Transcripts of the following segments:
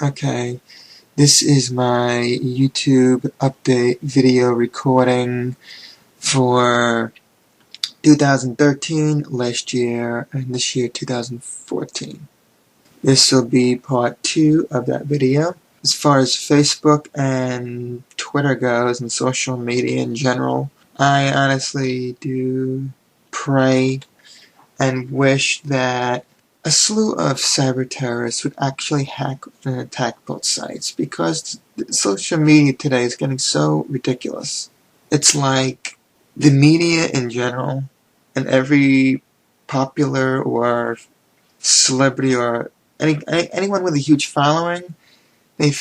Okay, this is my YouTube update video recording for 2013, last year, and this year 2014. This will be part 2 of that video. As far as Facebook and Twitter goes and social media in general, I honestly do pray and wish that a slew of cyber terrorists would actually hack and attack both sites, because social media today is getting so ridiculous. It's like the media in general and every popular or celebrity or anyone with a huge following, they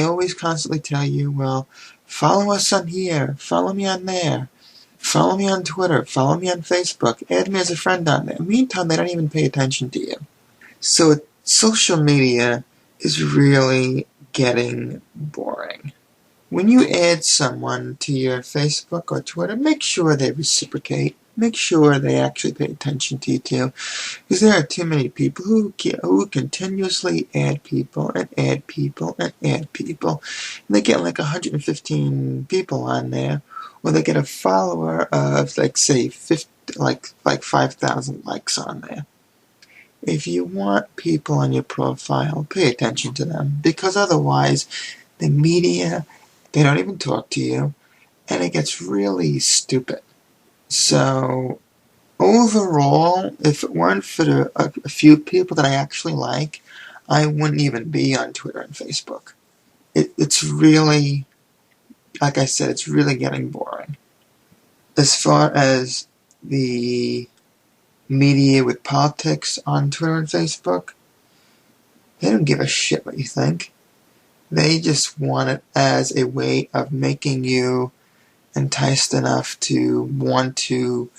always constantly tell you, well, follow us on here, follow me on there, follow me on Twitter, follow me on Facebook, add me as a friend on there. Meantime, they don't even pay attention to you. So social media is really getting boring. When you add someone to your Facebook or Twitter, make sure they reciprocate. Make sure they actually pay attention to you too. Because there are too many people who continuously add people and add people and add people. And they get like 115 people on there. Or they get a follower of, like, say, 5,000 likes on there. If you want people on your profile, pay attention to them, because otherwise the media, they don't even talk to you, and it gets really stupid. So overall, if it weren't for a few people that I actually like, I wouldn't even be on Twitter and Facebook. It's really, like I said, it's really getting boring. As far as the media with politics on Twitter and Facebook, they don't give a shit what you think. They just want it as a way of making you enticed enough to want to,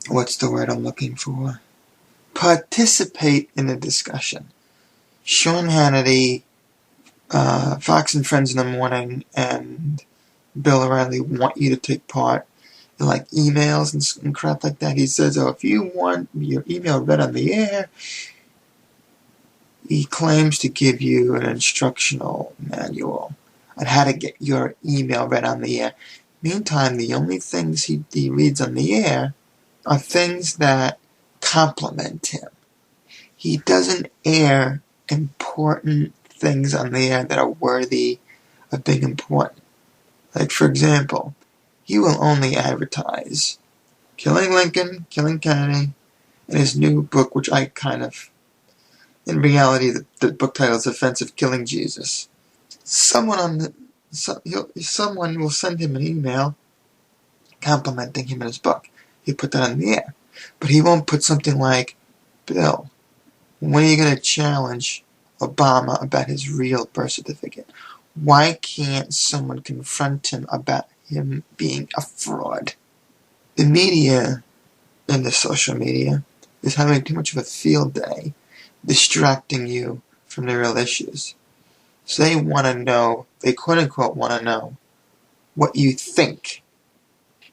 what's the word I'm looking for? Participate in the discussion. Sean Hannity, Fox and Friends in the Morning, and Bill O'Reilly want you to take part in, like, emails and crap like that. He says, oh, if you want your email read on the air, he claims to give you an instructional manual on how to get your email read on the air. Meantime, the only things he reads on the air are things that compliment him. He doesn't air important things on the air that are worthy of being important. Like, for example, he will only advertise Killing Lincoln, Killing Kennedy, and his new book, which I kind of, in reality, the book title is Offensive Killing Jesus. Someone will send him an email complimenting him in his book. He put that on the air. But he won't put something like, Bill, when are you going to challenge Obama about his real birth certificate? Why can't someone confront him about him being a fraud? The media and the social media is having too much of a field day distracting you from the real issues. So they want to know, they quote-unquote want to know what you think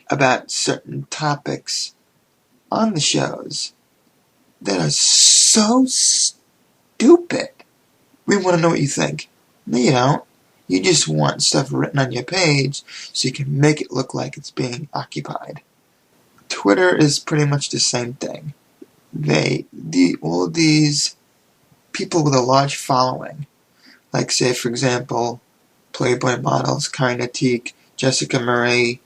about certain topics on the shows that are so stupid. We want to know what you think. No, you don't. You just want stuff written on your page so you can make it look like it's being occupied. Twitter is pretty much the same thing. All of these people with a large following, like, say, for example, Playboy models Karina Teague, Jessica Marie,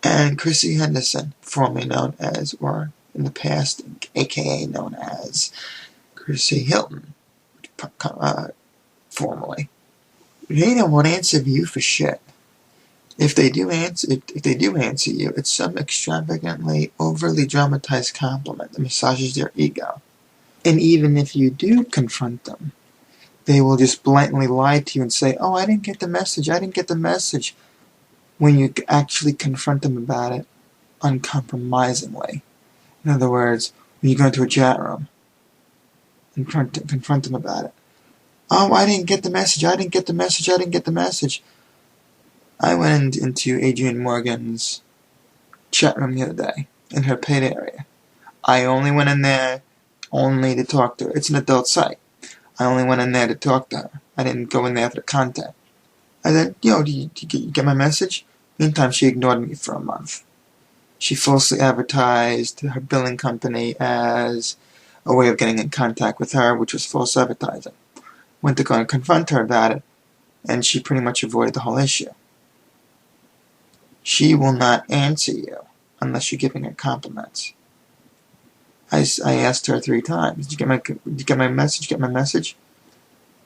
and Chrissy Henderson, formerly known as, or in the past, aka known as Chrissy Hilton, formerly. They don't want to answer you for shit. If they do answer you, it's some extravagantly, overly dramatized compliment that massages their ego. And even if you do confront them, they will just blatantly lie to you and say, oh, I didn't get the message, when you actually confront them about it uncompromisingly. In other words, when you go into a chat room and confront them about it. Oh, I didn't get the message. I went into Adrienne Morgan's chat room the other day, in her paid area. I only went in there only to talk to her. It's an adult site. I only went in there to talk to her. I didn't go in there for the content. I said, yo, do you get my message? Meantime, she ignored me for a month. She falsely advertised her billing company as a way of getting in contact with her, which was false advertising. Went to go and confront her about it, and she pretty much avoided the whole issue. She will not answer you unless you're giving her compliments. I asked her 3 times, did you get my message? Get my message?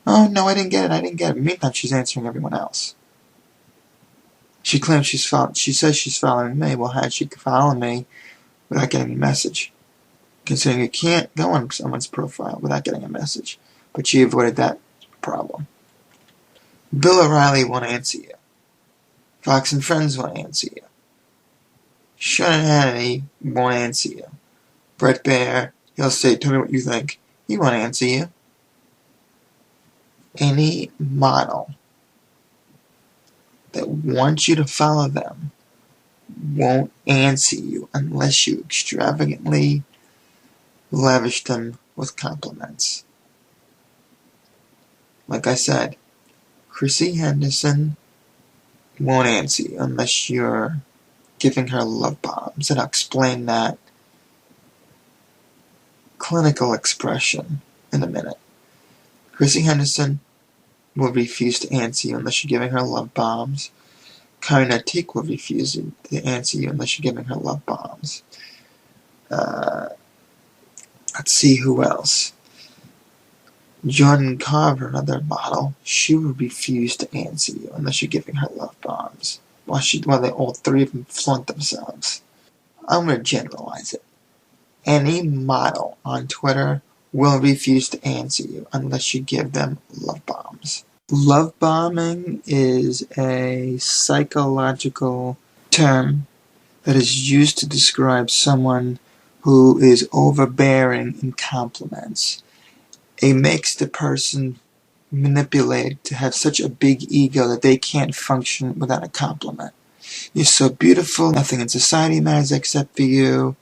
Oh, no, I didn't get it. Meantime, she's answering everyone else. She claims she says she's following me. Well, how'd she follow me without getting a message? Considering you can't go on someone's profile without getting a message. But she avoided that problem. Bill O'Reilly won't answer you. Fox and Friends won't answer you. Sean Hannity won't answer you. Bret Baier, he'll say, tell me what you think. He won't answer you. Any model that wants you to follow them won't answer you unless you extravagantly lavish them with compliments. Like I said, Chrissy Henderson won't answer you unless you're giving her love bombs, and I'll explain that clinical expression in a minute. Chrissy Henderson will refuse to answer you unless you're giving her love bombs. Karina Teak will refuse to answer you unless you're giving her love bombs. Let's see who else. Jordan Carver, another model, she will refuse to answer you unless you're giving her love bombs. While they all 3 of them flaunt themselves. I'm going to generalize it. Any model on Twitter will refuse to answer you unless you give them love bombs. Love bombing is a psychological term that is used to describe someone who is overbearing in compliments. It makes the person manipulated to have such a big ego that they can't function without a compliment. You're so beautiful, nothing in society matters except for you.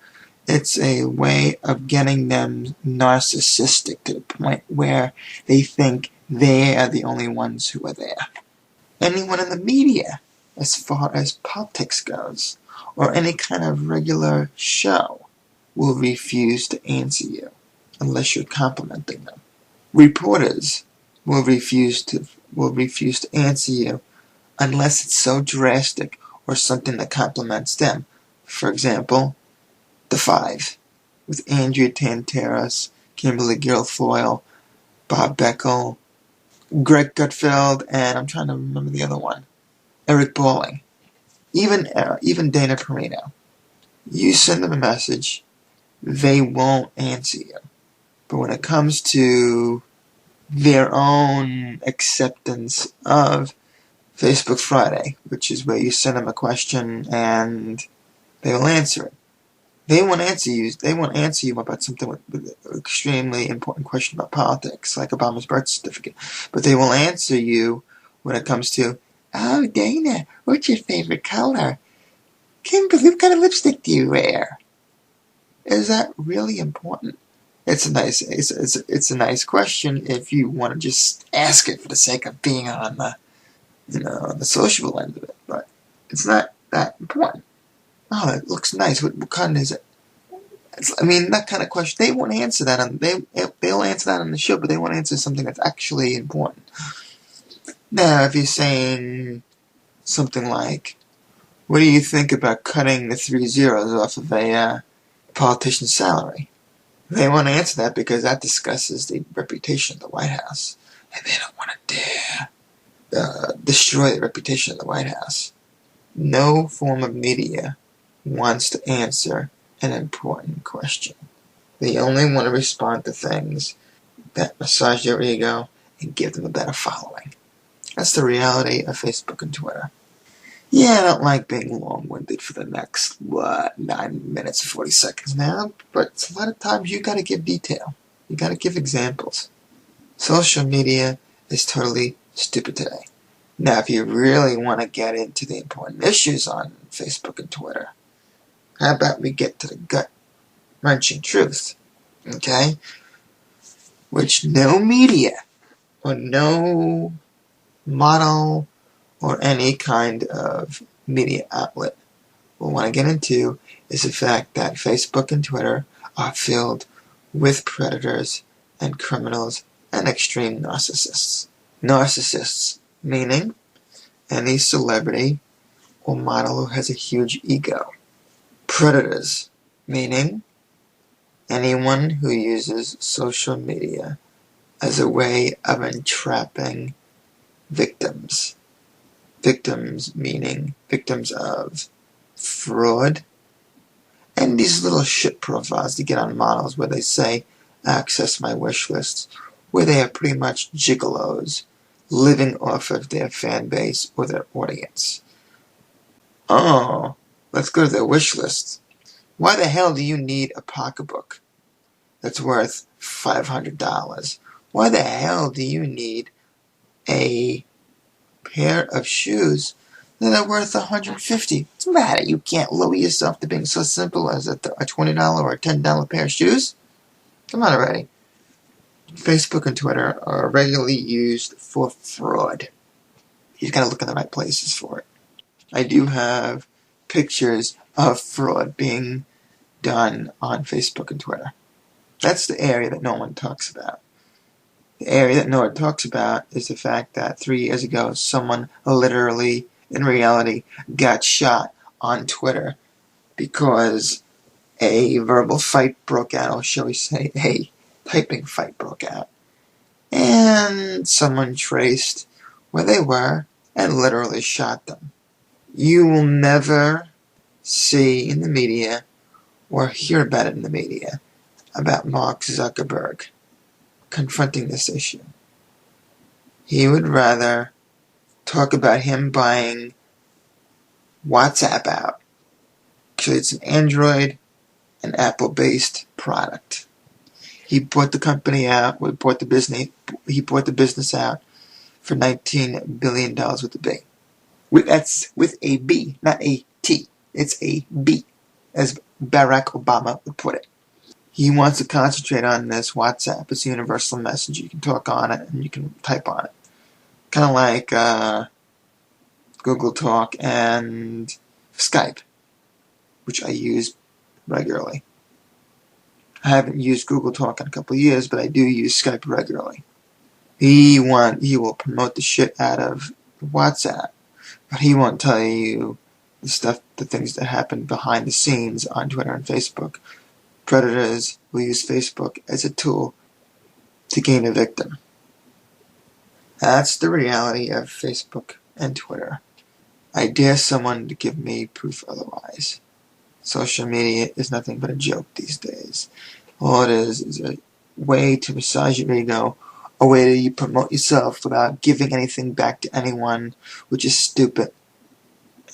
It's a way of getting them narcissistic to the point where they think they are the only ones who are there. Anyone in the media, as far as politics goes, or any kind of regular show, will refuse to answer you unless you're complimenting them. Reporters will refuse to answer you unless it's so drastic or something that compliments them. For example, The Five, with Andrea Tantaros, Kimberly Guilfoyle, Bob Beckel, Greg Gutfeld, and I'm trying to remember the other one, Eric Bolling, even Dana Perino. You send them a message, they won't answer you. But when it comes to their own acceptance of Facebook Friday, which is where you send them a question and they will answer it. They won't answer you. They won't answer you about something with an extremely important question about politics, like Obama's birth certificate. But they will answer you when it comes to, oh, Dana, what's your favorite color? Kimberly, what kind of lipstick do you wear? Is that really important? It's a nice question if you want to just ask it for the sake of being on the sociable end of it, but it's not that important. Oh, it looks nice. What kind is it? That kind of question. They won't answer that. They'll answer that on the show, but they won't answer something that's actually important. Now, if you're saying something like, what do you think about cutting the 3 zeros off of a politician's salary? They won't answer that because that discusses the reputation of the White House. And they don't want to dare destroy the reputation of the White House. No form of media wants to answer an important question. They only want to respond to things that massage their ego and give them a better following. That's the reality of Facebook and Twitter. Yeah, I don't like being long-winded for the next, 9 minutes and 40 seconds now, but a lot of times you gotta give detail. You gotta give examples. Social media is totally stupid today. Now, if you really want to get into the important issues on Facebook and Twitter, how about we get to the gut-wrenching truth, okay? which no media or no model or any kind of media outlet will want to get into, is the fact that Facebook and Twitter are filled with predators and criminals and extreme narcissists. Narcissists, meaning any celebrity or model who has a huge ego. Predators, meaning anyone who uses social media as a way of entrapping victims. Victims meaning victims of fraud, and these little shit profiles you get on models where they say, access my wish lists, where they are pretty much gigolos living off of their fan base or their audience. Oh, let's go to their wish list. Why the hell do you need a pocketbook that's worth $500? Why the hell do you need a pair of shoes that are worth $150? What's the matter? You can't lower yourself to being so simple as a $20 or a $10 pair of shoes? Come on already. Facebook and Twitter are regularly used for fraud. You've got to look in the right places for it. I do have pictures of fraud being done on Facebook and Twitter. That's the area that no one talks about. The area that no one talks about is the fact that 3 years ago, someone literally, in reality, got shot on Twitter because a verbal fight broke out, or shall we say, a typing fight broke out. And someone traced where they were and literally shot them. You will never see in the media or hear about it in the media about Mark Zuckerberg confronting this issue. He would rather talk about him buying WhatsApp out. Actually, it's an Android and Apple-based product. He bought the company out. He bought the business out for $19 billion with a B. That's with a B, not a T. It's a B, as Barack Obama would put it. He wants to concentrate on this WhatsApp. It's a universal message. You can talk on it and you can type on it. Kind of like Google Talk and Skype, which I use regularly. I haven't used Google Talk in a couple of years, but I do use Skype regularly. He will promote the shit out of WhatsApp, but he won't tell you the things that happen behind the scenes on Twitter and Facebook. Predators will use Facebook as a tool to gain a victim. That's the reality of Facebook and Twitter. I dare someone to give me proof otherwise. Social media is nothing but a joke these days. All it is a way to massage your ego, a way to promote yourself without giving anything back to anyone, which is stupid.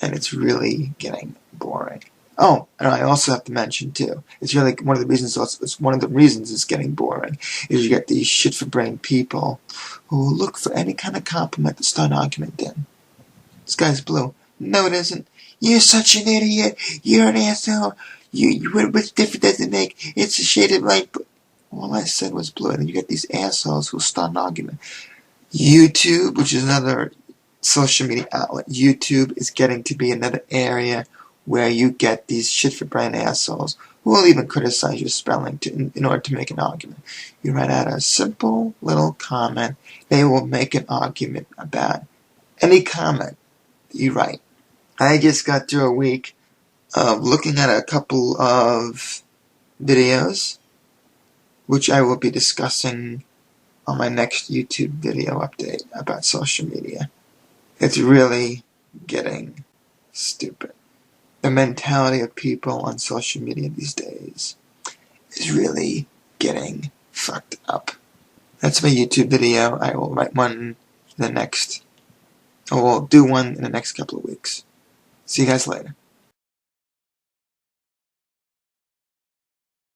And it's really getting boring. Oh, and I also have to mention too, it's really one of the reasons it's getting boring, is you get these shit-for-brain people who look for any kind of compliment to start an argument in. This guy's blue. No, it isn't. You're such an idiot. You're an asshole. What difference does it make? It's a shade of light. All I said was blue. And then you get these assholes who start an argument. YouTube, which is another social media outlet. YouTube is getting to be another area where you get these shit-for-brain assholes who will even criticize your spelling in order to make an argument. You write out a simple little comment. They will make an argument about any comment that you write. I just got through a week of looking at a couple of videos, which I will be discussing on my next YouTube video update about social media. It's really getting stupid. The mentality of people on social media these days is really getting fucked up. That's my YouTube video. I will write one in the next, or will do one in the next couple of weeks. See you guys later.